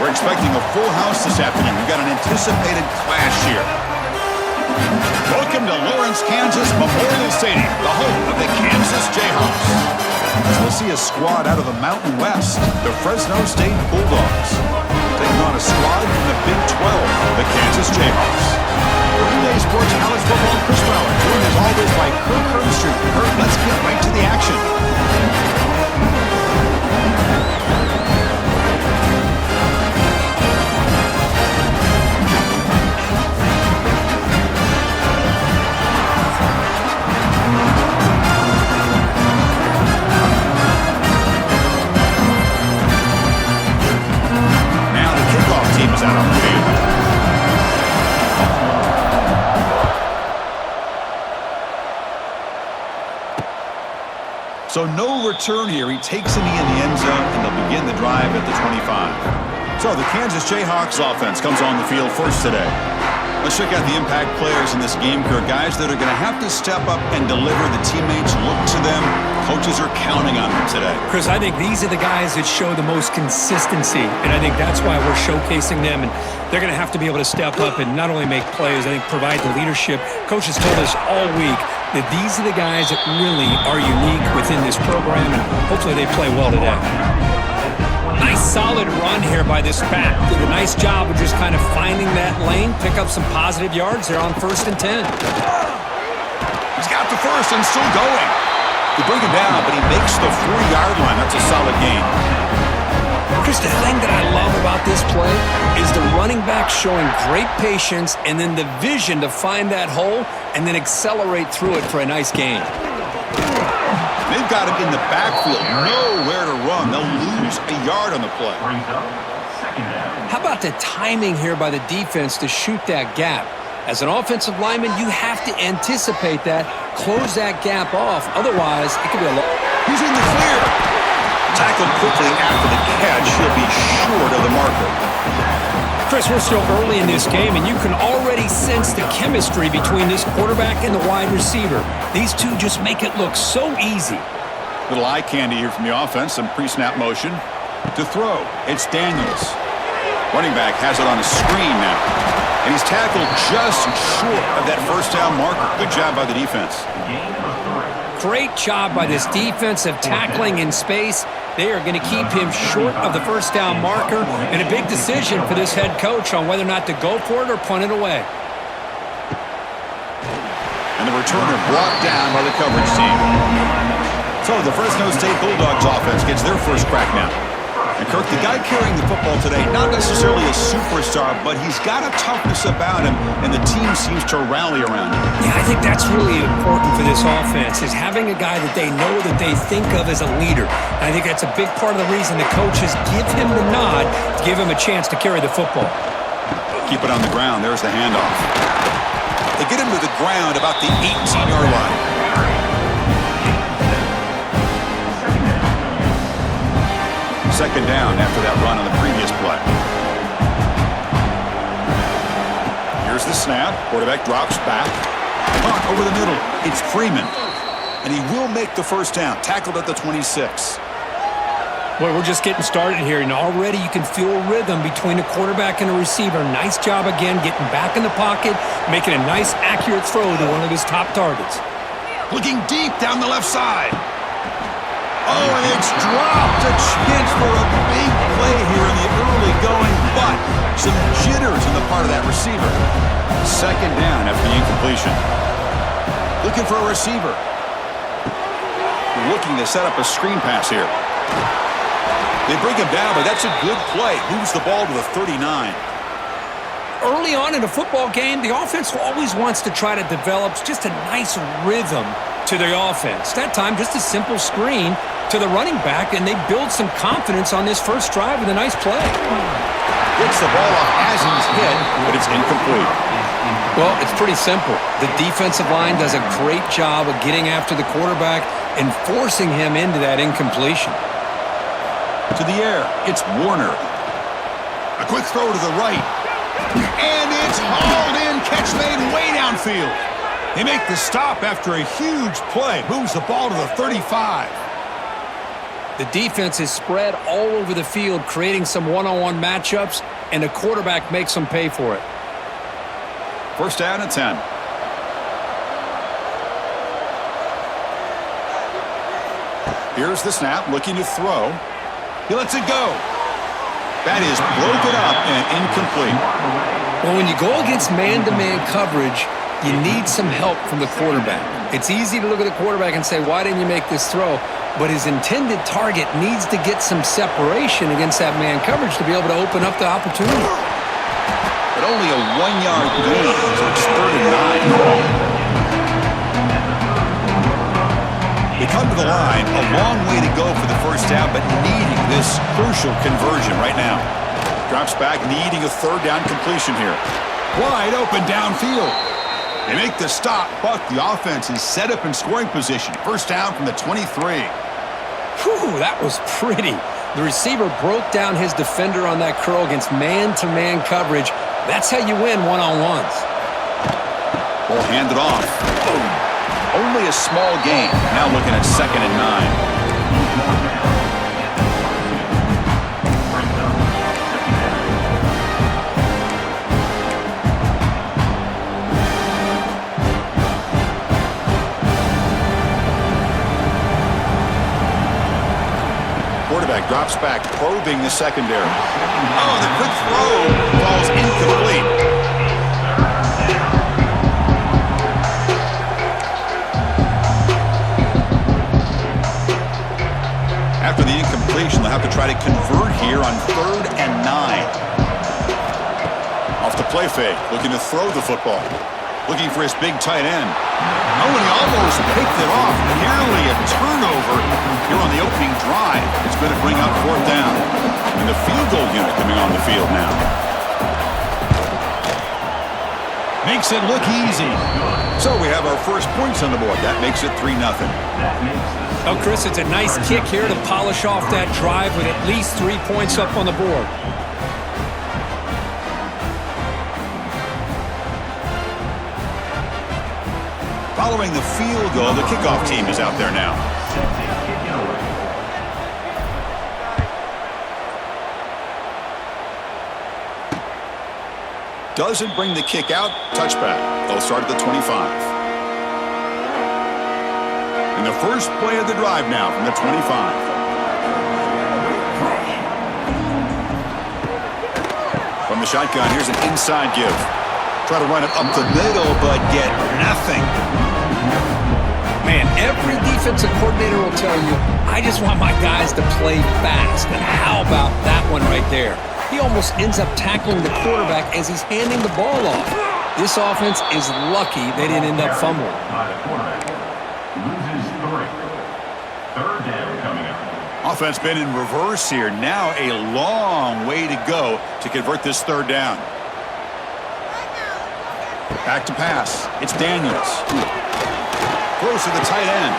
We're expecting a full house this afternoon. We've got an anticipated clash here. Welcome to Lawrence, Kansas Memorial Stadium, the home of the Kansas Jayhawks. As we'll see a squad out of the Mountain West, the Fresno State Bulldogs, taking on a squad from the Big 12, the Kansas Jayhawks. Green Sports College Football, Chris Bauer, joined as always by Kirk Herbstreit. Kirk, let's get right to the action. Out on the field. So no return here. He takes a knee in the end zone, and they'll begin the drive at the 25. So the Kansas Jayhawks offense comes on the field first today. Let's check out the impact players in this game, Kirk. Guys that are going to have to step up and deliver. The teammates look to them. Coaches are counting on them today. Chris, I think these are the guys that show the most consistency, and I think that's why we're showcasing them. And they're going to have to be able to step up and not only make plays, I think provide the leadership. Coaches told us all week that these are the guys that really are unique within this program, and hopefully they play well today. Nice solid run here by this back. Did a nice job of just kind of finding that lane, pick up some positive yards. They're on 1st and 10. He's got the first and still going. They bring him down, but he makes the 4-yard line. That's a solid gain. Chris, the thing that I love about this play is the running back showing great patience and then the vision to find that hole and then accelerate through it for a nice gain. They've got him in the backfield, nowhere to run. They'll lose a yard on the play. How about the timing here by the defense to shoot that gap? As an offensive lineman, you have to anticipate that, close that gap off. Otherwise, it could be a lot. He's in the clear. Tackled quickly after the catch. He'll be short of the marker. Chris, we're still early in this game, and you can already sense the chemistry between this quarterback and the wide receiver. These two just make it look so easy. Little eye candy here from the offense. Some pre-snap motion. To throw, it's Daniels. Running back has it on a screen now. And he's tackled just short of that first down marker. Good job by the defense. Great job by this defensive tackling in space. They are going to keep him short of the first down marker, and a big decision for this head coach on whether or not to go for it or punt it away. And the returner brought down by the coverage team. So the Fresno State Bulldogs offense gets their first crack now. And Kirk, the guy carrying the football today, not necessarily a superstar, but he's got a toughness about him, and the team seems to rally around him. Yeah, I think that's really important for this offense, is having a guy that they know that they think of as a leader. And I think that's a big part of the reason the coaches give him the nod to give him a chance to carry the football. Keep it on the ground. There's the handoff. They get him to the ground about the 18-yard line. Second down after that run on the previous play. Here's the snap. Quarterback drops back. Punt over the middle. It's Freeman. And he will make the first down. Tackled at the 26. Boy, we're just getting started here, and already you can feel rhythm between the quarterback and the receiver. Nice job again getting back in the pocket, making a nice, accurate throw to one of his top targets. Looking deep down the left side. Oh, and it's dropped. A chance for a big play here in the early going, but some jitters on the part of that receiver. Second down after the incompletion. Looking for a receiver. Looking to set up a screen pass here. They bring him down, but that's a good play. Moves the ball to the 39. Early on in a football game, the offense always wants to try to develop just a nice rhythm to their offense. That time, just a simple screen to the running back, and they build some confidence on this first drive with a nice play. Gets the ball off as he's hit, but it's incomplete. Well, it's pretty simple. The defensive line does a great job of getting after the quarterback and forcing him into that incompletion. To the air, it's Warner. A quick throw to the right. And it's hauled in. Catch made way downfield. They make the stop after a huge play. Moves the ball to the 35. The defense is spread all over the field, creating some one-on-one matchups, and the quarterback makes them pay for it. First down and 10. Here's the snap, looking to throw. He lets it go. That is broken up and incomplete. Well, when you go against man-to-man coverage, you need some help from the quarterback. It's easy to look at the quarterback and say, why didn't you make this throw? But his intended target needs to get some separation against that man coverage to be able to open up the opportunity. But only a 1-yard gain, so it's 3rd and 9. They come to the line, a long way to go for the first down, but needing this crucial conversion right now. Drops back, needing a 3rd down completion here. Wide open downfield. They make the stop, but the offense is set up in scoring position. First down from the 23. Whew, that was pretty. The receiver broke down his defender on that curl against man-to-man coverage. That's how you win one-on-ones. Ball handed off. Only a small gain. Now looking at 2nd and 9. Quarterback drops back, probing the secondary. Oh, the quick throw falls incomplete. After the incompletion, they'll have to try to convert here on 3rd and 9. Off the play fake, looking to throw the football. Looking for his big tight end. Oh, and he almost picked it off. Nearly a turnover here on the opening drive. It's going to bring up 4th down. And the field goal unit coming on the field now. Makes it look easy. So we have our first points on the board. That makes it 3-0. Oh, Chris, it's a nice kick here to polish off that drive with at least 3 points up on the board. Following the field goal, the kickoff team is out there now. Doesn't bring the kick out. Touchback. They'll start at the 25. And the first play of the drive now from the 25. From the shotgun, here's an inside give. Try to run it up the middle, but get nothing. Man, every defensive coordinator will tell you, I just want my guys to play fast. And how about that one right there? He almost ends up tackling the quarterback as he's handing the ball off. This offense is lucky they didn't end up fumbling. Offense been in reverse here. Now a long way to go to convert this 3rd down. Back to pass. It's Daniels. Throws to the tight end.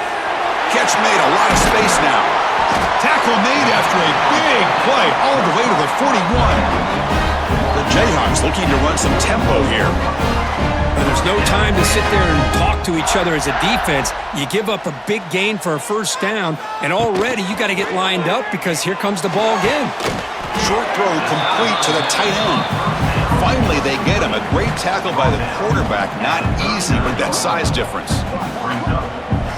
Catch made, a lot of space now. Tackle made after a big play all the way to the 41. The Jayhawks looking to run some tempo here. Well, there's no time to sit there and talk to each other as a defense. You give up a big gain for a first down, and already you got to get lined up because here comes the ball again. Short throw complete to the tight end. Finally, they get him. A great tackle by the quarterback. Not easy with that size difference.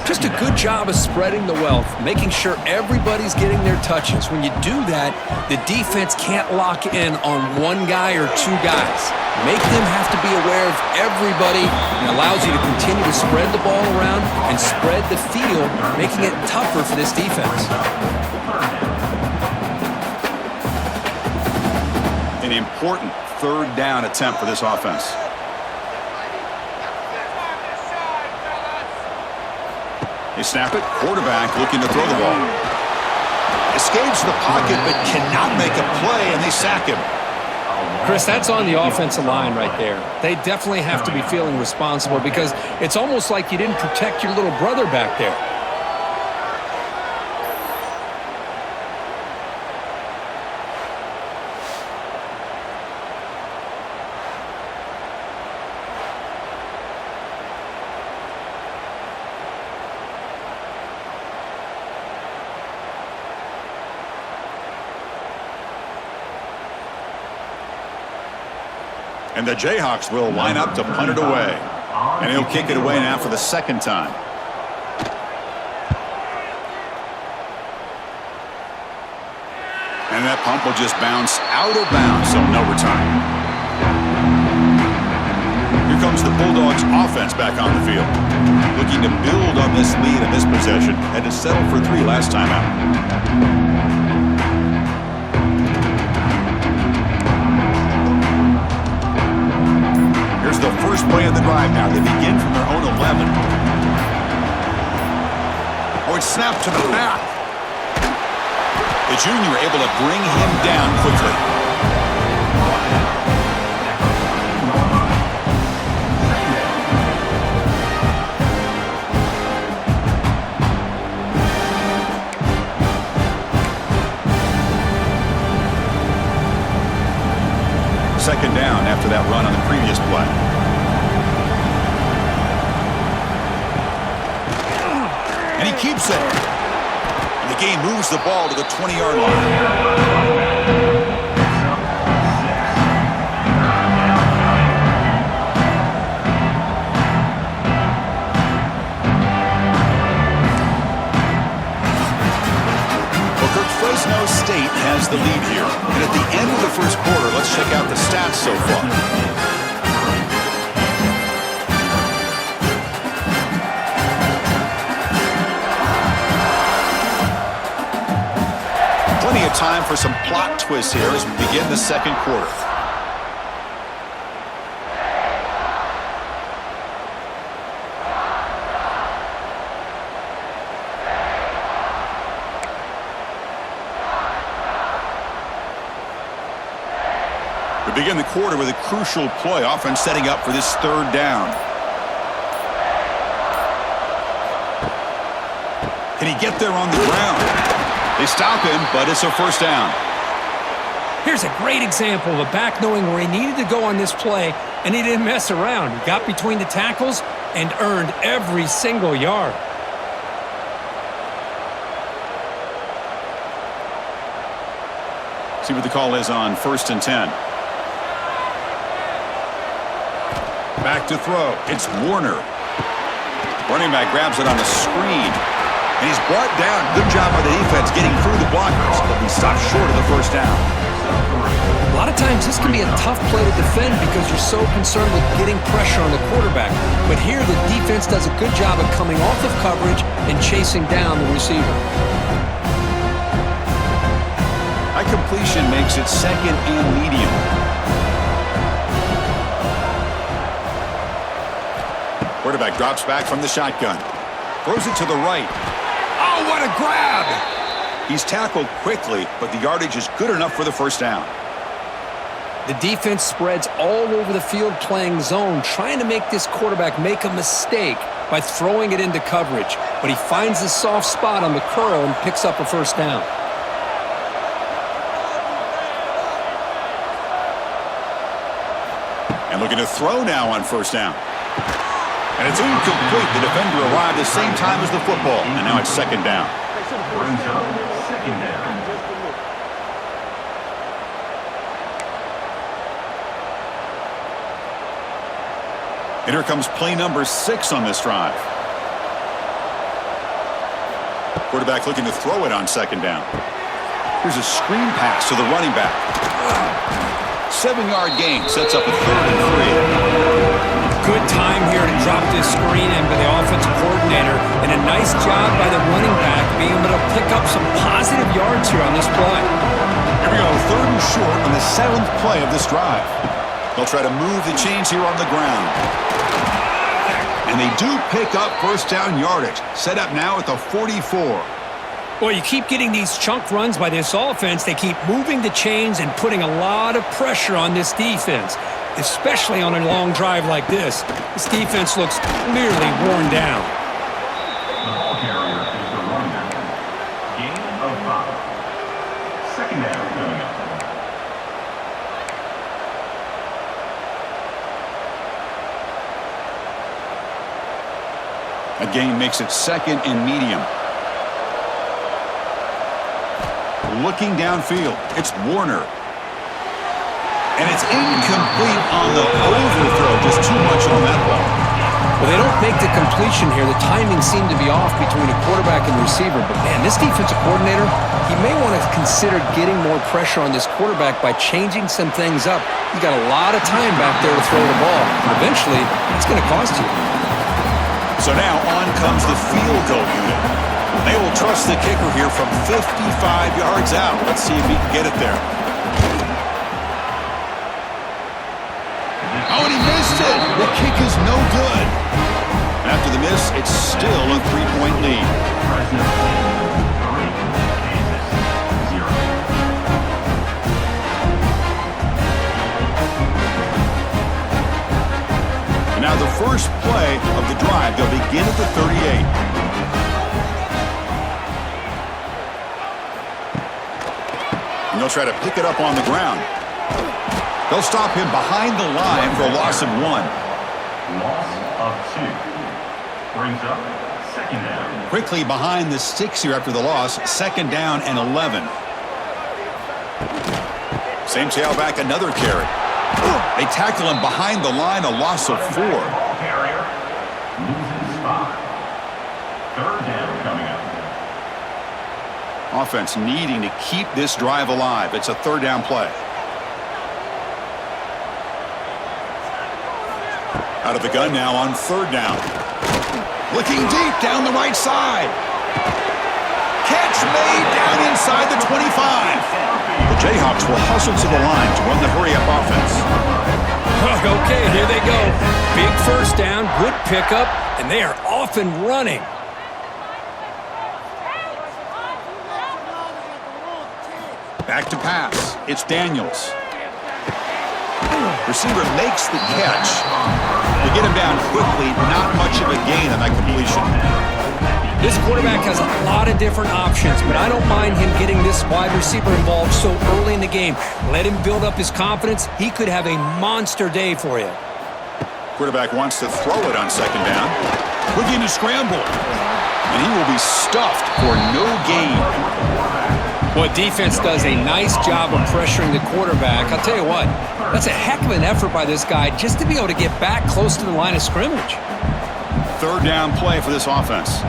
Just a good job of spreading the wealth, making sure everybody's getting their touches. When you do that, the defense can't lock in on one guy or 2 guys. Make them have to be aware of everybody and allows you to continue to spread the ball around and spread the field, making it tougher for this defense. An important 3rd down attempt for this offense. They snap it. Quarterback looking to throw the ball. Escapes the pocket but cannot make a play, and they sack him. Chris, that's on the offensive line right there. They definitely have to be feeling responsible because it's almost like you didn't protect your little brother back there. And the Jayhawks will line up to punt it away. And he'll kick it away now for the second time. And that punt will just bounce out of bounds, so no return. Here comes the Bulldogs offense back on the field. Looking to build on this lead in this possession. Had to settle for 3 last time out. Here's the first play of the drive now. They begin from their own 11. Oh, it's snapped to the back. The junior able to bring him down quickly. Second down after that run on the previous play. And he keeps it. And the game moves the ball to the 20-yard line. Fresno State has the lead here. And at the end of the first quarter, let's check out the stats so far. Plenty of time for some plot twists here as we begin the second quarter. We begin the quarter with a crucial play, offense setting up for this third down. Can he get there on the ground? They stop him, but it's a first down. Here's a great example of a back knowing where he needed to go on this play, and he didn't mess around. He got between the tackles and earned every single yard. See what the call is on 1st and 10. Back to throw. It's Warner. Running back grabs it on the screen. And he's brought down. Good job by the defense getting through the blockers. But he stopped short of the first down. A lot of times this can be a tough play to defend because you're so concerned with getting pressure on the quarterback. But here the defense does a good job of coming off of coverage and chasing down the receiver. That completion makes it second and medium. Quarterback drops back from the shotgun. Throws it to the right. Oh, what a grab! He's tackled quickly, but the yardage is good enough for the first down. The defense spreads all over the field playing zone, trying to make this quarterback make a mistake by throwing it into coverage. But he finds the soft spot on the curl and picks up a first down. And looking to throw now on first down. And it's incomplete. The defender arrived the same time as the football. And now it's second down. And here comes play number 6 on this drive. Quarterback looking to throw it on second down. Here's a screen pass to the running back. 7-yard gain sets up a 3rd and 3. Good time here to drop this screen in by the offensive coordinator, and a nice job by the running back being able to pick up some positive yards here on this play. Here we go, 3rd and short on the 7th play of this drive. They'll try to move the chains here on the ground. And they do pick up first down yardage. Set up now at the 44. Well, you keep getting these chunk runs by this offense. They keep moving the chains and putting a lot of pressure on this defense, especially on a long drive like this. This defense looks clearly worn down. The ball carrier is the running back. Gain of 5. Second down coming up. A gain makes it second and medium. Looking downfield, it's Warner. And it's incomplete on the overthrow. Just too much on that ball. Well, they don't make the completion here. The timing seemed to be off between a quarterback and receiver. But, man, this defensive coordinator, he may want to consider getting more pressure on this quarterback by changing some things up. He's got a lot of time back there to throw the ball. And eventually, it's going to cost you. So now on comes the field goal unit. They will trust the kicker here from 55 yards out. Let's see if he can get it there. Oh, and he missed it. The kick is no good. After the miss, it's still a 3-point lead. Fresno State 3, Kansas 0. And now the first play of the drive. They'll begin at the 38. And they'll try to pick it up on the ground. They'll stop him behind the line for a loss of 1. Loss of 2. Brings up second down. Quickly behind the sticks here after the loss. Second down and 11. Same tailback, another carry. They tackle him behind the line, a loss of 4. Ball carrier loses 5. Third down coming up. Offense needing to keep this drive alive. It's a third down play. Out of the gun now on third down. Looking deep down the right side. Catch made down inside the 25. The Jayhawks will hustle to the line to run the hurry-up offense. Okay, here they go. Big first down, good pickup, and they are off and running. Back to pass. It's Daniels. Receiver makes the catch. To get him down quickly, not much of a gain on that completion. This quarterback has a lot of different options, but I don't mind him getting this wide receiver involved so early in the game. Let him build up his confidence. He could have a monster day for you. Quarterback wants to throw it on second down. Looking to scramble. And he will be stuffed for no gain. Well, defense does a nice job of pressuring the quarterback. I'll tell you what, that's a heck of an effort by this guy just to be able to get back close to the line of scrimmage. Third down play for this offense.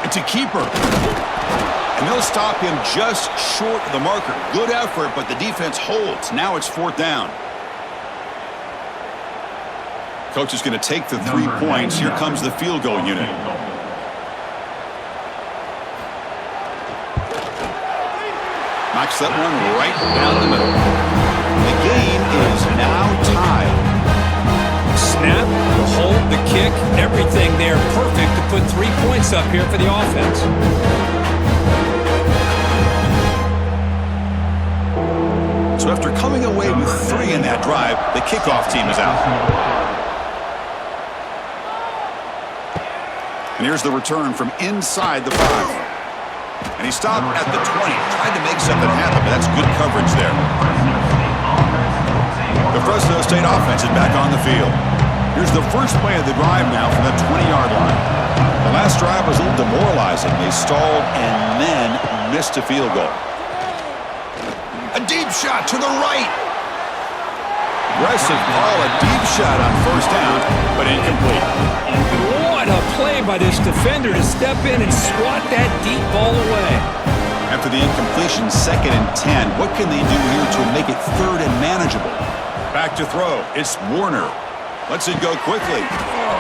It's a keeper. And they'll stop him just short of the marker. Good effort, but the defense holds. Now it's fourth down. Coach is going to take the 3 points. Here comes the field goal unit. Knocks that one right down the middle. The game is now tied. Snap, the hold, the kick, everything there perfect to put 3 points up here for the offense. So after coming away with 3 in that drive, the kickoff team is out. And here's the return from inside the 5. And he stopped at the 20. Tried to make something happen, but that's good coverage there. The Fresno State offense is back on the field. Here's the first play of the drive now from the 20-yard line. The last drive was a little demoralizing. They stalled and then missed a field goal. A deep shot to the right. Aggressive call, a deep shot on first down, but incomplete. What a play by this defender to step in and swat that deep ball away. After the incompletion, 2nd and 10. What can they do here to make it third and manageable? Back to throw. It's Warner. Lets it go quickly.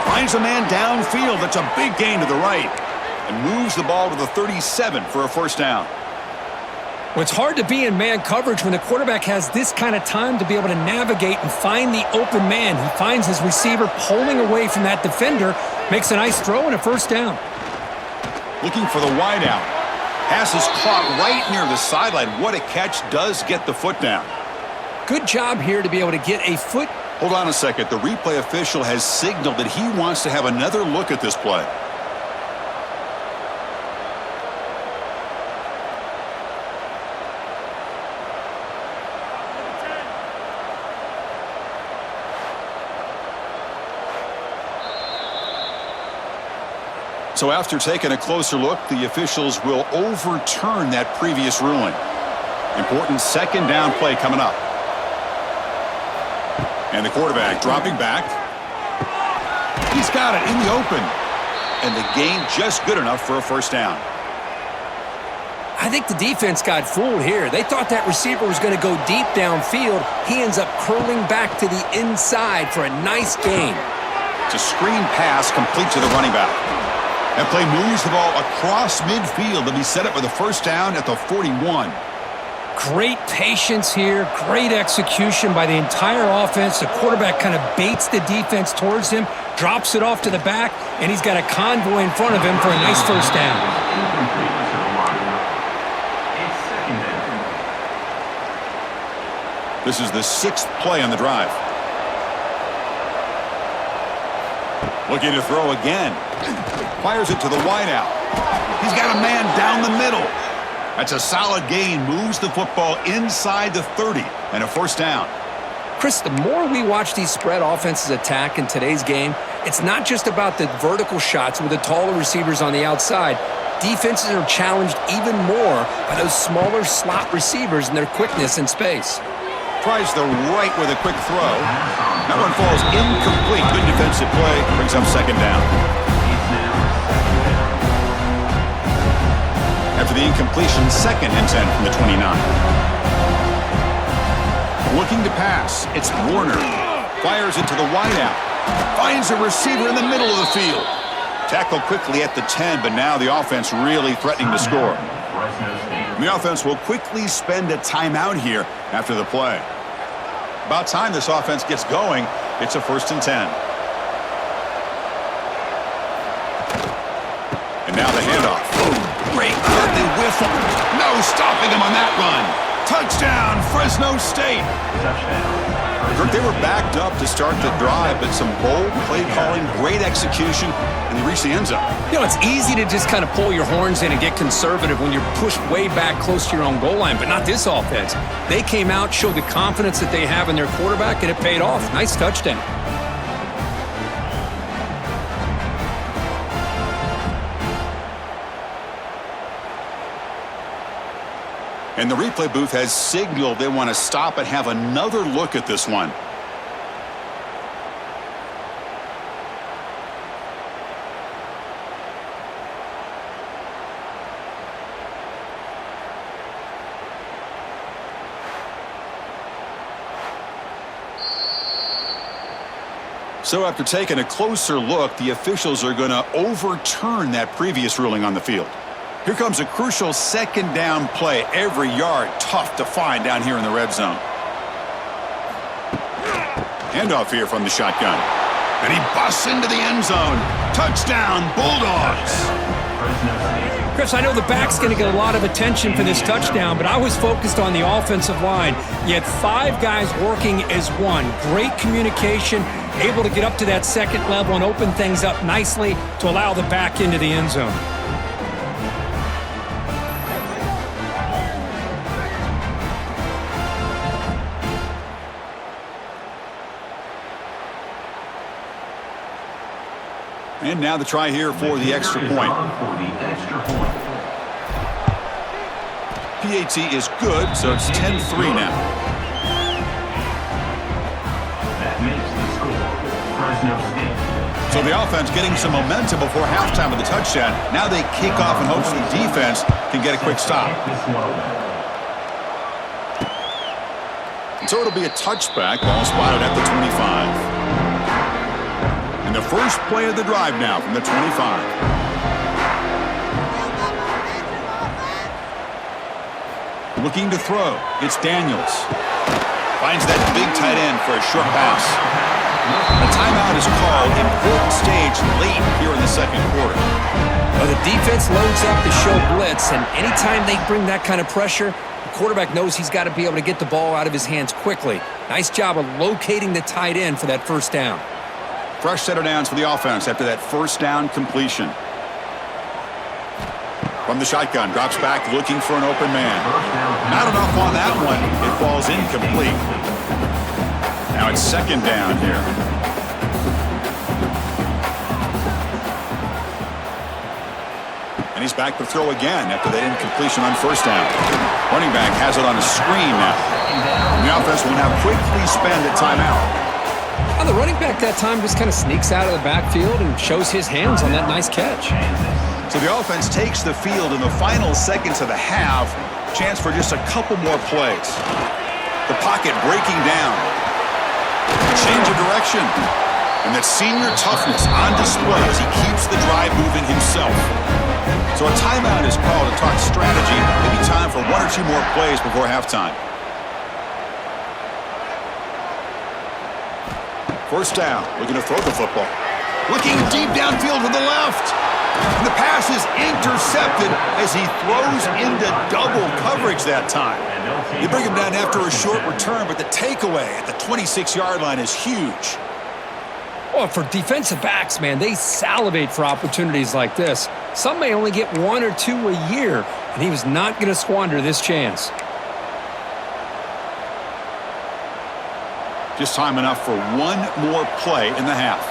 Finds a man downfield. That's a big gain to the right. And moves the ball to the 37 for a first down. Well, it's hard to be in man coverage when the quarterback has this kind of time to be able to navigate and find the open man. He finds his receiver pulling away from that defender, makes a nice throw and a first down. Looking for the wideout. Pass is caught right near the sideline. What a catch. Does get the foot down. Good job here to be able to get a foot. Hold on a second. The replay official has signaled that he wants to have another look at this play. So after taking a closer look, the officials will overturn that previous ruling. Important second down play coming up. And the quarterback dropping back. He's got it in the open. And the gain just good enough for a first down. I think the defense got fooled here. They thought that receiver was going to go deep downfield. He ends up curling back to the inside for a nice gain. It's a screen pass complete to the running back. That play moves the ball across midfield to be set up with a first down at the 41. Great patience here. Great execution by the entire offense. The quarterback kind of baits the defense towards him, drops it off to the back, and he's got a convoy in front of him for a nice first down. This is the 6th play on the drive. Looking to throw again. Fires it to the wideout. He's got a man down the middle. That's a solid gain. Moves the football inside the 30 and a first down. Chris, the more we watch these spread offenses attack in today's game, it's not just about the vertical shots with the taller receivers on the outside. Defenses are challenged even more by those smaller slot receivers and their quickness in space. Tries the right with a quick throw. That one falls incomplete. Good defensive play. Brings up second down. After the incompletion, 2nd and 10 from the 29. Looking to pass. It's Warner. Fires it to the wideout. Finds a receiver in the middle of the field. Tackled quickly at the 10, but now the offense really threatening to score. And the offense will quickly spend a timeout here after the play. About time this offense gets going. It's a 1st and 10. And now the handoff. Great cut. They whiff him. No stopping him on that run. Touchdown, Fresno State. Kirk, they were backed up to start the drive, but some bold play calling, great execution, and they reached the end zone. You know, it's easy to just kind of pull your horns in and get conservative when you're pushed way back close to your own goal line, but not this offense. They came out, showed the confidence that they have in their quarterback, and it paid off. Nice touchdown. And the replay booth has signaled they want to stop and have another look at this one. So after taking a closer look, the officials are going to overturn that previous ruling on the field. Here comes a crucial 2nd down play. Every yard tough to find down here in the red zone. Handoff here from the shotgun. And he busts into the end zone. Touchdown, Bulldogs. Chris, I know the back's going to get a lot of attention for this touchdown, but I was focused on the offensive line. You had 5 guys working as one. Great communication, able to get up to that 2nd level and open things up nicely to allow the back into the end zone. And now the try here for the extra point. PAT is good, so it's 10-3 now. That makes the score Fresno State. So the offense getting some momentum before halftime of the touchdown. Now they kick off in hopes the defense can get a quick stop. And so it'll be a touchback. Ball spotted at the 25. And the first play of the drive now from the 25. Looking to throw. It's Daniels. Finds that big tight end for a short pass. A timeout is called. Important stage late here in the 2nd quarter. Well, the defense loads up to show blitz, and anytime they bring that kind of pressure, the quarterback knows he's got to be able to get the ball out of his hands quickly. Nice job of locating the tight end for that first down. Fresh set of downs for the offense after that first down completion. From the shotgun, drops back looking for an open man. Not enough on that one. It falls incomplete. Now it's 2nd down here. And he's back to throw again after that incompletion on first down. Running back has it on a screen now. And the offense will now quickly spend a timeout. Well, the running back that time just kind of sneaks out of the backfield and shows his hands on that nice catch. So the offense takes the field in the final seconds of the half. Chance for just a couple more plays. The pocket breaking down. Change of direction. And that senior toughness on display as he keeps the drive moving himself. So a timeout is called to talk strategy. Maybe time for one or two more plays before halftime. First down, looking to throw the football. Looking deep downfield to the left. And the pass is intercepted as he throws into double coverage that time. They bring him down after a short return, but the takeaway at the 26-yard line is huge. Well, for defensive backs, man, they salivate for opportunities like this. Some may only get one or two a year, and he was not going to squander this chance. Just time enough for one more play in the half.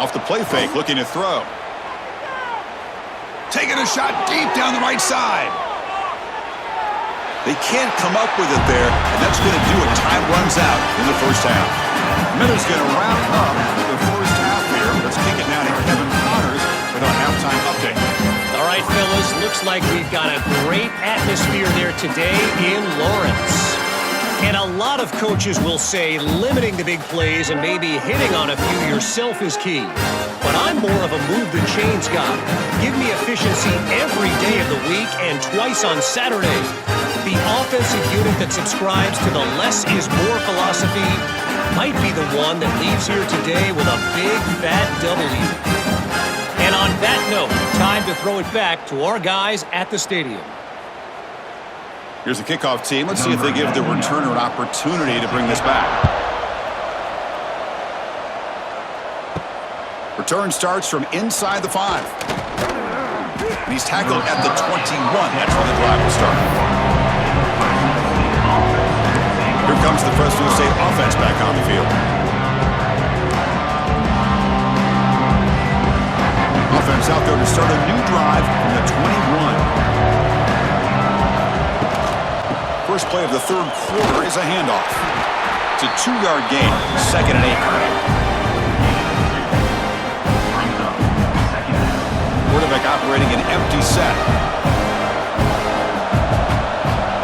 Off the play fake, looking to throw. Taking a shot deep down the right side. They can't come up with it there, and that's going to do it. Time runs out in the first half. Miller's going to wrap up the first half here. Let's kick it now to Kevin Connors with our halftime update. All right, fellas, looks like we've got a great atmosphere there today in Lawrence. And a lot of coaches will say limiting the big plays and maybe hitting on a few yourself is key. But I'm more of a move the chains guy. Give me efficiency every day of the week and twice on Saturday. The offensive unit that subscribes to the less is more philosophy might be the one that leaves here today with a big fat W. And on that note, time to throw it back to our guys at the stadium. Here's the kickoff team. Let's see if they give the returner an opportunity to bring this back. Return starts from inside the 5. And he's tackled at the 21. That's where the drive will start. Here comes the Fresno State offense back on the field. Offense out there to start a new drive from the 21. First play of the third quarter is a handoff. It's a 2-yard gain, 2nd and 8. Quarterback operating an empty set.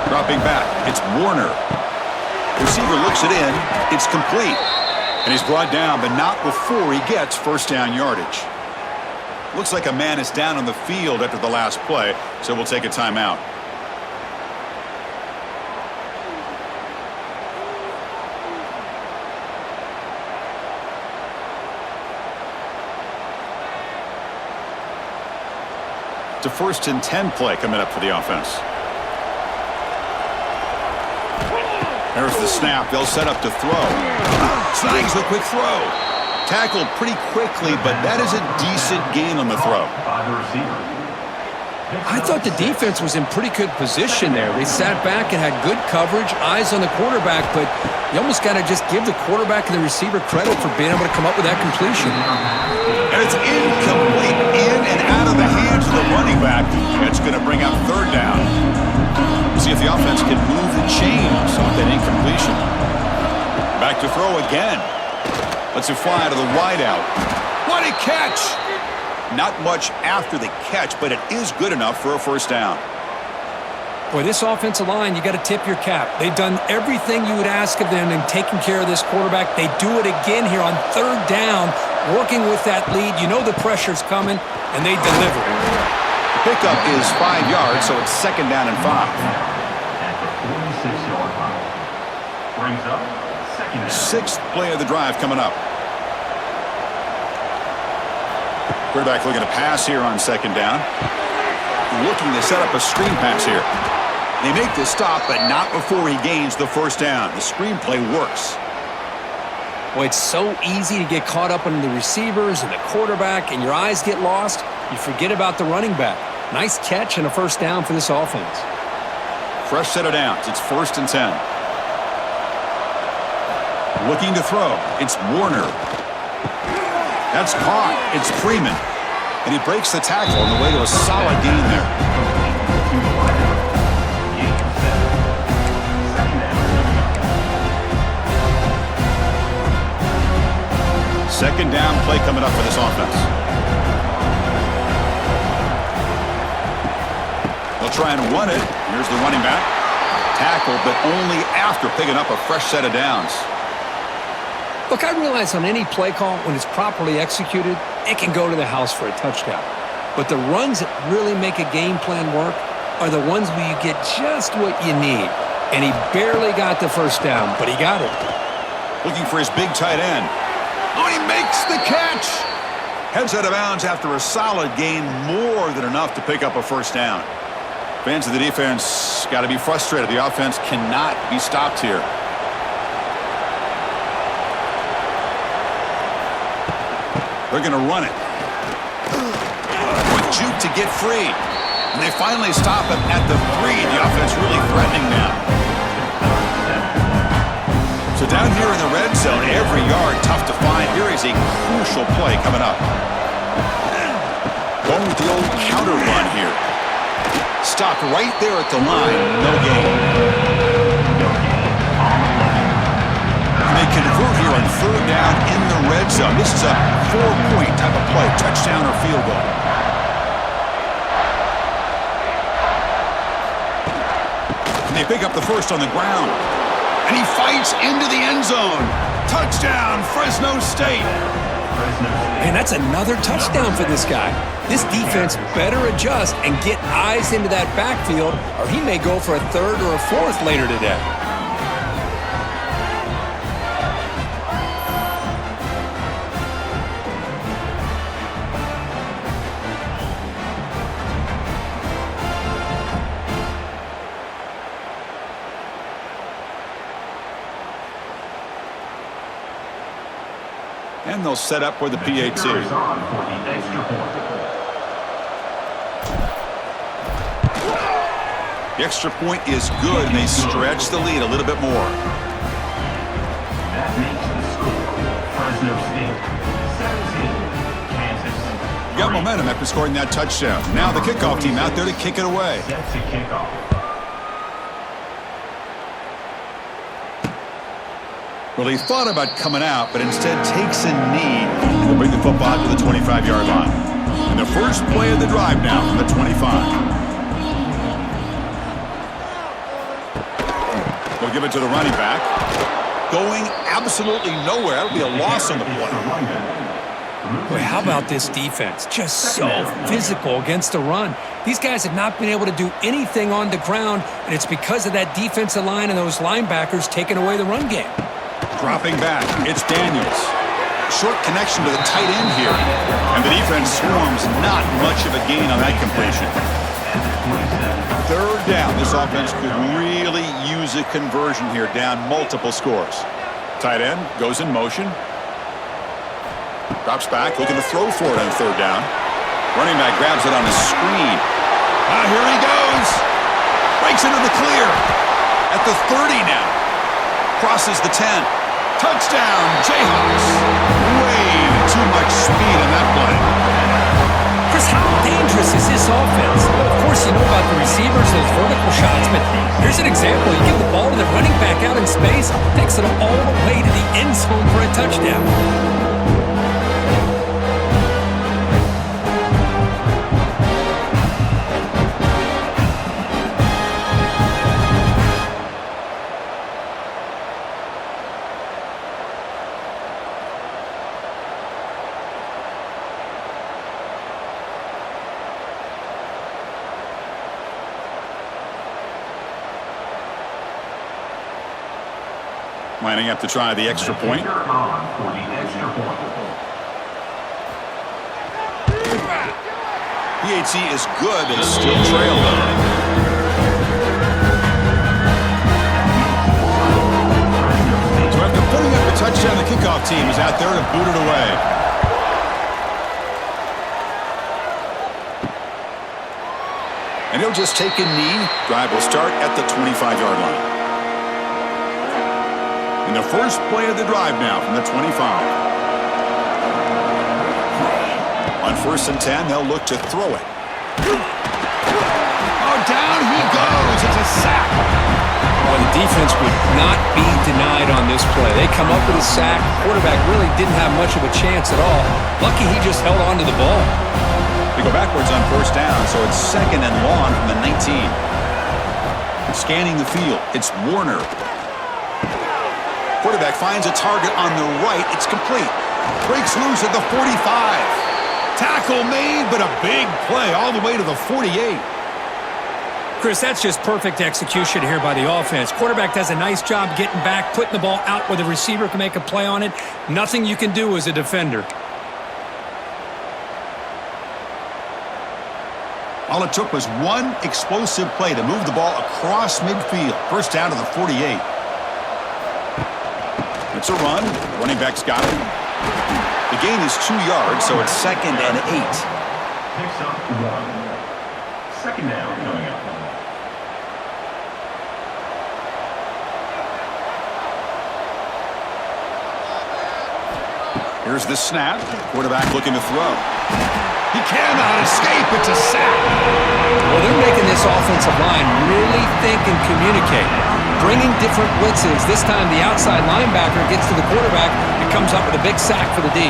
Dropping back, it's Warner. Receiver looks it in, it's complete. And he's brought down, but not before he gets first down yardage. Looks like a man is down on the field after the last play, so we'll take a timeout. It's a 1st and 10 play coming up for the offense. There's the snap. They'll set up to throw. Snags the quick throw. Tackled pretty quickly, but that is a decent gain on the throw. I thought the defense was in pretty good position there. They sat back and had good coverage, eyes on the quarterback, but you almost got to just give the quarterback and the receiver credit for being able to come up with that completion. And it's incomplete, in and out of the hands of the running back. It's going to bring up third down. See if the offense can move the chains on that incompletion. Back to throw again. Lets it fly to the wideout. What a catch! Not much after the catch, but it is good enough for a first down. Boy, this offensive line, you got to tip your cap. They've done everything you would ask of them in taking care of this quarterback. They do it again here on third down, working with that lead. You know the pressure's coming, and they deliver. The pickup is 5 yards, so it's 2nd down and 5. At the 46-yard line. Brings up 2nd down. 6th play of the drive coming up. Quarterback looking to pass here on 2nd down. Looking to set up a screen pass here. They make the stop, but not before he gains the first down. The screen play works. Boy, it's so easy to get caught up on the receivers and the quarterback, and your eyes get lost. You forget about the running back. Nice catch and a first down for this offense. Fresh set of downs. It's 1st and 10. Looking to throw. It's Warner. That's caught. It's Freeman. And he breaks the tackle on the way to a solid gain there. Second down play coming up for this offense. They'll try and run it. Here's the running back. Tackle, but only after picking up a fresh set of downs. Look, I realize on any play call, when it's properly executed, it can go to the house for a touchdown. But the runs that really make a game plan work are the ones where you get just what you need. And he barely got the first down, but he got it. Looking for his big tight end. Oh, he makes the catch. Heads out of bounds after a solid gain, more than enough to pick up a first down. Fans of the defense got to be frustrated. The offense cannot be stopped here. They're going to run it. Quick juke to get free. And they finally stop him at the 3. The offense really threatening now. So down here in the red zone, every yard tough to find. Here is a crucial play coming up. Going with the old counter run here. Stopped right there at the line. No gain. They convert here on third down in the red zone. This is a 4-point type of play, touchdown or field goal. And they pick up the first on the ground. And he fights into the end zone. Touchdown, Fresno State. And that's another touchdown for this guy. This defense better adjust and get eyes into that backfield, or he may go for a third or a fourth later today. And they'll set up for the PAT. The extra point is good, and they stretch the lead a little bit more. That makes the score Fresno State 17, Kansas. You got momentum after scoring that touchdown. Now the kickoff team out there to kick it away. Set to kick off. Well, he thought about coming out, but instead takes a knee to bring the football to the 25-yard line. And the first play of the drive now from the 25. They'll give it to the running back. Going absolutely nowhere. That'll be a loss on the play. Boy, how about this defense? Just so physical against the run. These guys have not been able to do anything on the ground, and it's because of that defensive line and those linebackers taking away the run game. Dropping back, it's Daniels. Short connection to the tight end here. And the defense swarms, not much of a gain on that completion. Third down, this offense could really use a conversion here, down multiple scores. Tight end goes in motion. Drops back, looking to throw for it on third down. Running back grabs it on the screen. Here he goes. Breaks into the clear. At the 30 now. Crosses the 10. Touchdown, Jayhawks. Way too much speed in that play. Chris, how dangerous is this offense? Of course, you know about the receivers, those vertical shots, but here's an example. You give the ball to the running back out in space, takes it all the way to the end zone for a touchdown. Lining up to try the extra point. PAT is good, but is still trailed though. So after putting up a touchdown, the kickoff team is out there to boot it away. And he'll just take a knee. Drive will start at the 25-yard line. And the first play of the drive now from the 25. On 1st and 10, they'll look to throw it. Oh, down he goes. It's a sack. Well, the defense would not be denied on this play. They come up with a sack. Quarterback really didn't have much of a chance at all. Lucky he just held on to the ball. They go backwards on 1st down, so it's 2nd and long from the 19. Scanning the field, it's Warner. Quarterback finds a target on the right. It's complete. Breaks loose at the 45. Tackle made, but a big play all the way to the 48. Chris, that's just perfect execution here by the offense. Quarterback does a nice job getting back, putting the ball out where the receiver can make a play on it. Nothing you can do as a defender. All it took was one explosive play to move the ball across midfield. 1st down to the 48. It's a run. Running back's got it. The gain is 2 yards, so it's 2nd and 8. Picks up 1. 2nd down coming up. Here's the snap. Quarterback looking to throw. He cannot escape. It's a sack. Well, they're making this offensive line really think and communicate. Bringing different blitzes. This time the outside linebacker gets to the quarterback and comes up with a big sack for the D.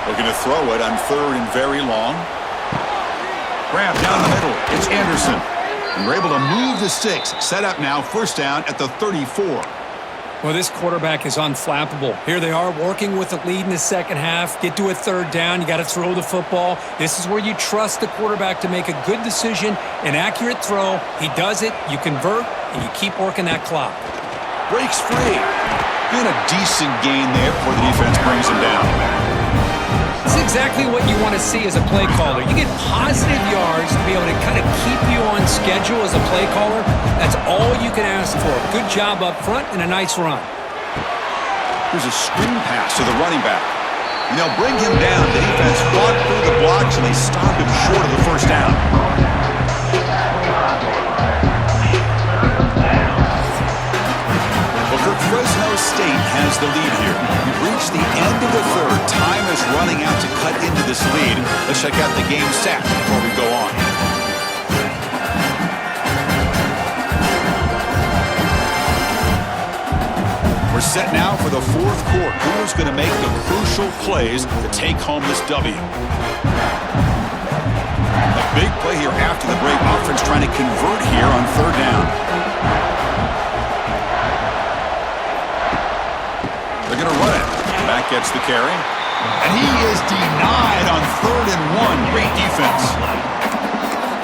Looking to throw it on 3rd and very long. Grab down the middle. It's Anderson. And we're able to move the sticks. Set up now. 1st down at the 34. Well, this quarterback is unflappable. Here they are working with the lead in the 2nd half. Get to a 3rd down. You got to throw the football. This is where you trust the quarterback to make a good decision, an accurate throw. He does it. You convert, and you keep working that clock. Breaks free. And a decent gain there before the defense brings him down. This is exactly what you want to see as a play caller. You get positive yards to be able to kind of keep you on schedule as a play caller. That's all you can ask for. Good job up front and a nice run. Here's a screen pass to the running back. And they'll bring him down. The defense fought through the blocks, and they stopped him short of the 1st down. Fresno State has the lead here. We've reached the end of the 3rd. Time is running out to cut into this lead. Let's check out the game stats before we go on. We're set now for the 4th quarter. Who's going to make the crucial plays to take home this W? A big play here after the break. Offense trying to convert here on 3rd down. They're going to run it. Back gets the carry. And he is denied on 3rd and 1. Great defense.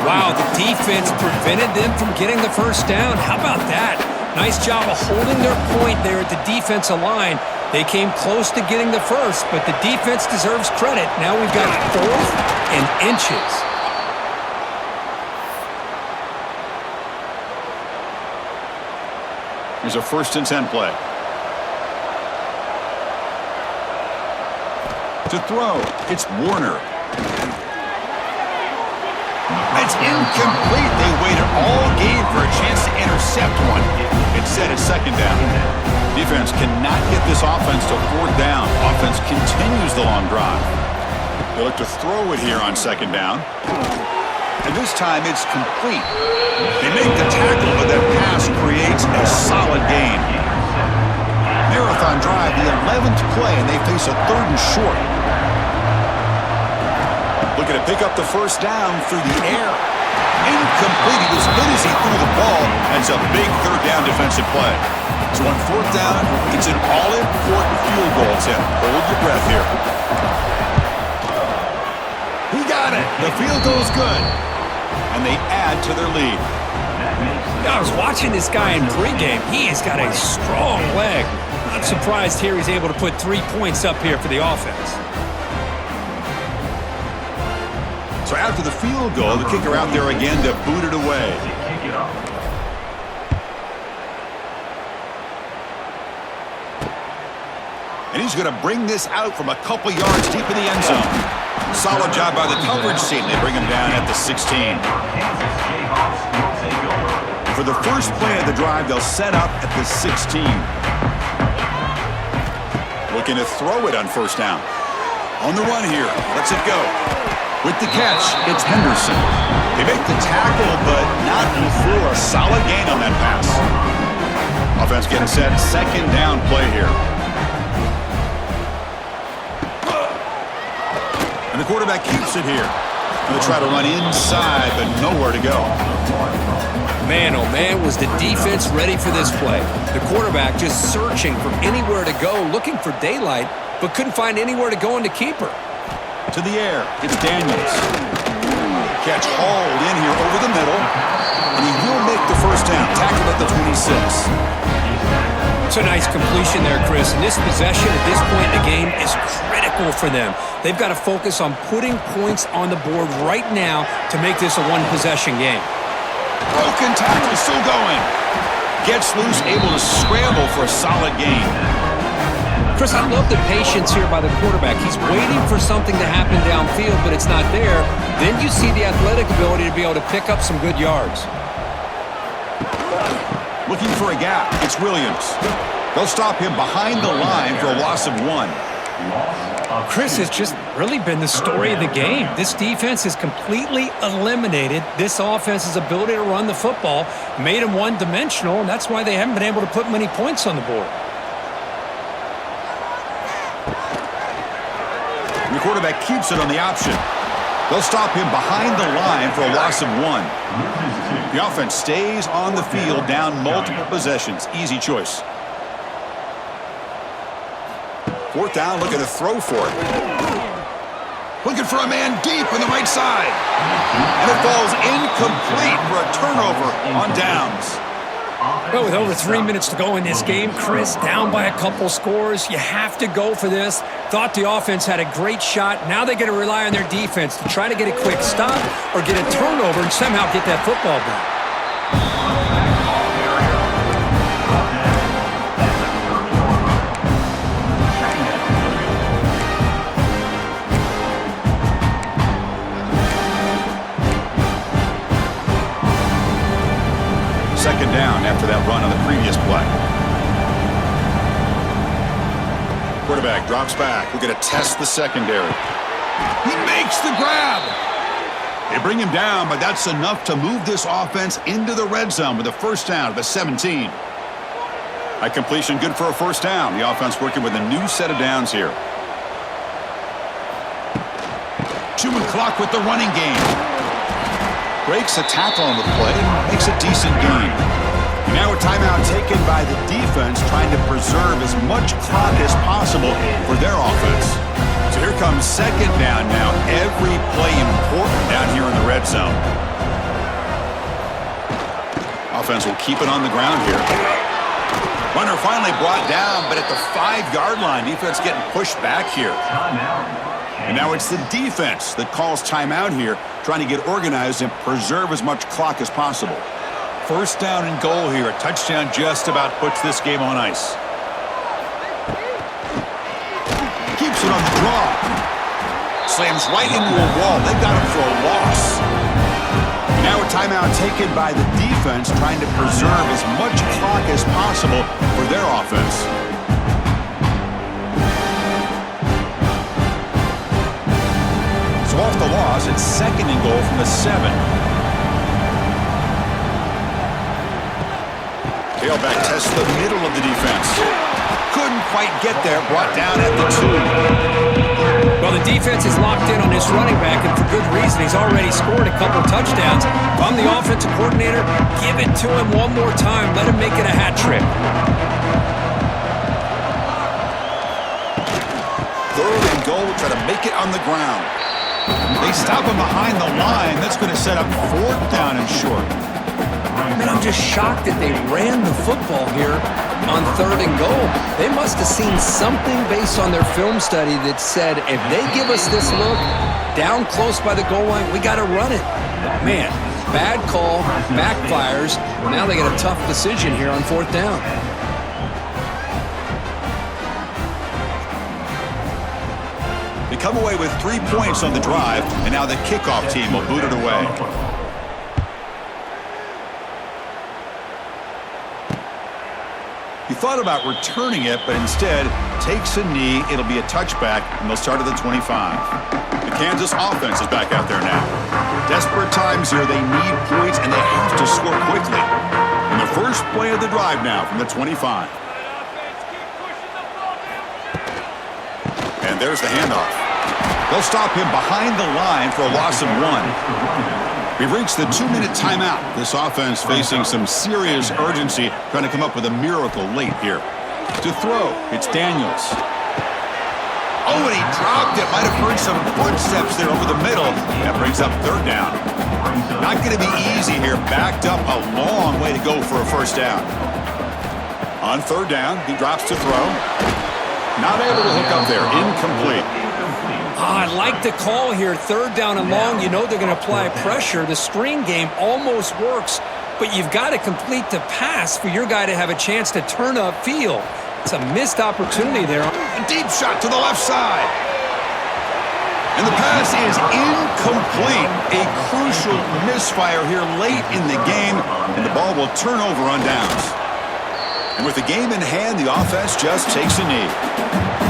Wow, the defense prevented them from getting the 1st down. How about that? Nice job of holding their point there at the defensive line. They came close to getting the 1st, but the defense deserves credit. Now we've got 4th and inches. Here's a 1st and 10 play. To throw, it's Warner. It's incomplete. They waited all game for a chance to intercept one. Instead, it's 2nd down. Defense cannot get this offense to 4th down. Offense continues the long drive. They look to throw it here on 2nd down. And this time, it's complete. They make the tackle, but that pass creates a solid gain. Marathon drive, the 11th play, and they face a 3rd and short. Looking to pick up the 1st down through the air. Incomplete. He was hit as he threw the ball. That's a big 3rd down defensive play. So on 4th down, it's an all-important field goal attempt. Hold your breath here. He got it. The field goal's good. And they add to their lead. I was watching this guy in pregame. He has got a strong leg. Not surprised here he's able to put 3 points up here for the offense. So after the field goal, the kicker out there again to boot it away. And he's going to bring this out from a couple yards deep in the end zone. Solid job by the coverage team. They bring him down at the 16. For the first play of the drive, they'll set up at the 16. Looking to throw it on 1st down. On the run here. Let's it go. With the catch, it's Henderson. They make the tackle, but not before a solid gain on that pass. Offense getting set. Second down play here. And the quarterback keeps it here. They'll try to run inside, but nowhere to go. Man, oh man, was the defense ready for this play. The quarterback just searching for anywhere to go, looking for daylight, but couldn't find anywhere to go in the keeper. To the air, it's Daniels. Catch hauled in here over the middle, and he will make the first down. Tackled at the 26. It's a nice completion there, Chris. And this possession at this point in the game is critical for them. They've got to focus on putting points on the board right now to make this a one-possession game. Broken tackle, still going. Gets loose, able to scramble for a solid gain. Chris, I love the patience here by the quarterback. He's waiting for something to happen downfield, but it's not there. Then you see the athletic ability to be able to pick up some good yards. Looking for a gap. It's Williams. They'll stop him behind the line for a loss of 1. Chris, it's just really been the story of the game. This defense has completely eliminated this offense's ability to run the football, made them one-dimensional, and that's why they haven't been able to put many points on the board. The quarterback keeps it on the option. They'll stop him behind the line for a loss of 1. The offense stays on the field, down multiple possessions. Easy choice. 4th down, looking to throw for it. Looking for a man deep on the right side. And it falls incomplete for a turnover on downs. Well, with over 3 minutes to go in this game, Chris, down by a couple scores, you have to go for this. Thought the offense had a great shot. Now they got to rely on their defense to try to get a quick stop or get a turnover and somehow get that football back. Second down after that run on the previous play. Quarterback drops back. We're going to test the secondary. He makes the grab. They bring him down, but that's enough to move this offense into the red zone with a first down at the 17. That completion good for a first down. The offense working with a new set of downs here. Chewing clock with the running game. Breaks a tackle on the play, makes a decent gain. Now a timeout taken by the defense, trying to preserve as much clock as possible for their offense. So here comes second down now. Every play important down here in the red zone. Offense will keep it on the ground here. Runner finally brought down, but at the 5-yard line, defense getting pushed back here. And now it's the defense that calls timeout here, trying to get organized and preserve as much clock as possible. First down and goal here. A touchdown just about puts this game on ice. Keeps it on the draw. Slams right into a wall. They got him for a loss. Now a timeout taken by the defense, trying to preserve as much clock as possible for their offense. So off the loss, it's second and goal from the 7. Tailback tests the middle of the defense. Couldn't quite get there, brought down at the 2. Well, the defense is locked in on this running back, and for good reason. He's already scored a couple touchdowns. If I'm the offensive coordinator, give it to him one more time. Let him make it a hat trick. Third and goal, try to make it on the ground. They stop him behind the line. That's going to set up 4th down and short. Man, I'm just shocked that they ran the football here on 3rd and goal. They must have seen something based on their film study that said, if they give us this look down close by the goal line, we got to run it. Man, bad call, backfires. Now they got a tough decision here on 4th down. They come away with 3 points on the drive, and now the kickoff team will boot it away. He thought about returning it, but instead takes a knee. It'll be a touchback, and they'll start at the 25. The Kansas offense is back out there now. Desperate times here. They need points, and they have to score quickly. And the first play of the drive now from the 25. And there's the handoff. They'll stop him behind the line for a loss of 1. We've reached the 2-minute timeout. This offense facing some serious urgency, trying to come up with a miracle late here. To throw, it's Daniels. Oh, and he dropped it. Might have heard some footsteps there over the middle. That brings up third down. Not going to be easy here. Backed up a long way to go for a first down. On third down, he drops to throw. Not able to hook up there. Incomplete. I like the call here. Third down and long. You know they're going to apply pressure. The screen game almost works, but you've got to complete the pass for your guy to have a chance to turn upfield. It's a missed opportunity there. A deep shot to the left side. And the pass is incomplete. A crucial misfire here late in the game, and the ball will turn over on downs. And with the game in hand, the offense just takes a knee.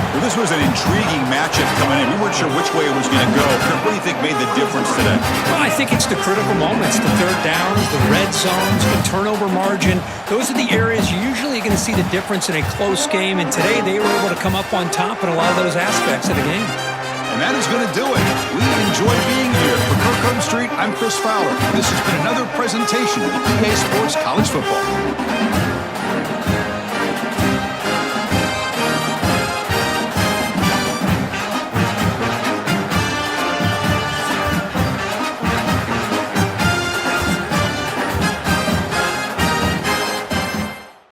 Well, this was an intriguing matchup coming in. We weren't sure which way it was going to go. What do you think made the difference today? Well, I think it's the critical moments, the third downs, the red zones, the turnover margin. Those are the areas you're usually going to see the difference in a close game, and today they were able to come up on top in a lot of those aspects of the game. And that is going to do it. We enjoy being here. For Kirkland Street, I'm Chris Fowler. This has been another presentation of the EA Sports College Football.